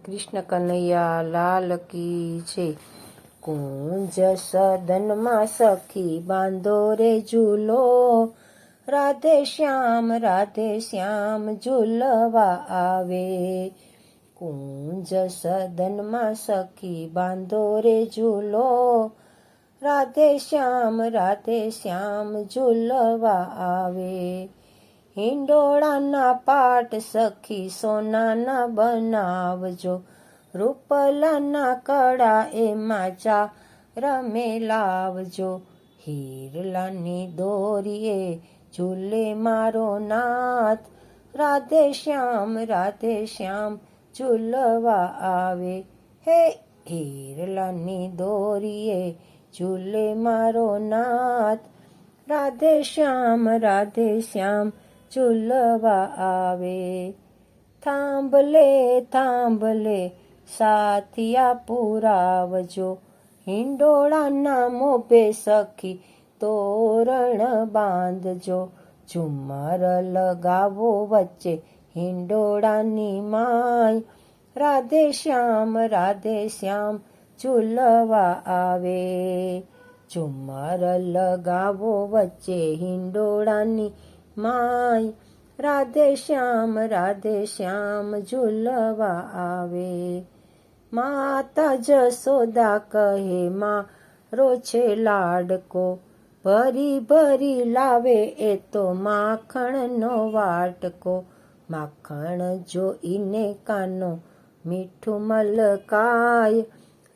કૃષ્ણ કનૈયા લાલ કી છે. કુંજ સદનમાં સખી બાંધો રે ઝૂલો, રાધે શ્યામ ઝૂલવા આવે. કુંજ સદનમાં સખી બાંધો રે ઝૂલો, રાધે શ્યામ ઝૂલવા આવે. હિંડોળાના પાટ સખી સોનાના બનાવજો, રૂપલાના કડા એમાં રમે લાવજો. હીરલાની દોરીએ ઝૂલે મારો નાથ, રાધે શ્યામ ઝૂલવા આવે. હે હીરલાની દોરીએ ઝૂલે મારો નાથ, રાધે શ્યામ ઝૂલવા આવે. થાંભલે સાથિયા પુરાવજો, હિંડોળાના મોભે સખી તોરણ બાંધજો. ઝુમ્મર લગાવો વચ્ચે હિંડોળાની માય, રાધે શ્યામ ઝૂલવા આવે. ઝુમ્મર લગાવો વચ્ચે હિંડોળાની માય, રાધે શ્યામ ઝૂલવા આવે. માતા જશોદા કહે મારો છે લાડકો, ભરી લાવે એ તો માખણનો વાટકો. માખણ જોઈને કાનો મીઠું મલકાય,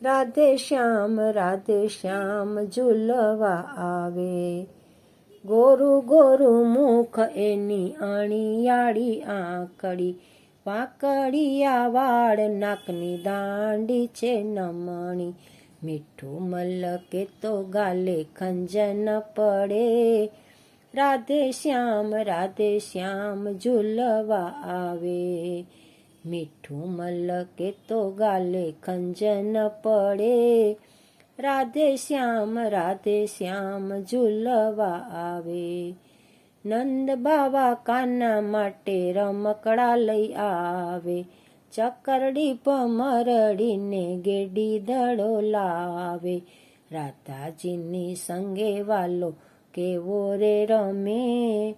રાધે શ્યામ ઝૂલવા આવે. ગોરું મુખ એની અણિયાળી આંકડી, વાંકડિયા વાળ નાકની દાંડી છે નમણી. મીઠું મલકે તો ગાલે ખંજન પડે, રાધે શ્યામ ઝૂલવા આવે. મીઠું મલકે તો ગાલે ખંજન પડે, રાધે શ્યામ ઝૂલવા આવે. નંદ બાવા કાના માટે રમકડા લઈ આવે, ચકરડી ભમરડીને ગેડી દડો લાવે. રાધાજીની સંગે વાલો કેવો રે રમે,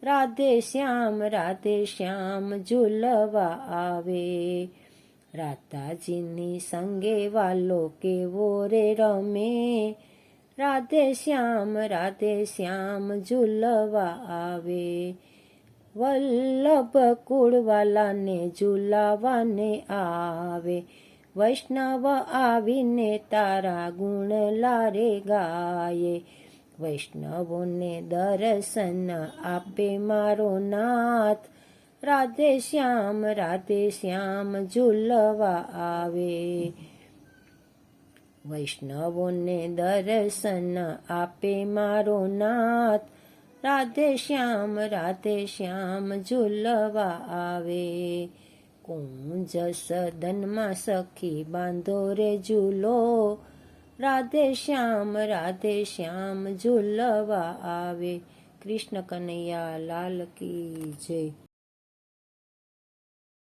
રાધે શ્યામ ઝૂલવા આવે. રાધાજીની સંગે વાલો કેવો રે રમે, રાધે શ્યામ ઝૂલવા આવે. વલ્લભ કુળવાલાને ઝૂલાવાને આવે, વૈષ્ણવ આવીને તારા ગુણ લારે ગાયે. વૈષ્ણવોને દર્શન આપે મારો નાથ, રાધે શ્યામ ઝૂલવા આવે. વૈષ્ણવોને દર્શન આપે મારો નાથ, રાધે શ્યામ ઝૂલવા આવે. કુંજ સદનમાં સખી બાંધો રે ઝૂલો, રાધે શ્યામ ઝૂલવા આવે. કૃષ્ણ કનૈયા લાલ કી જય.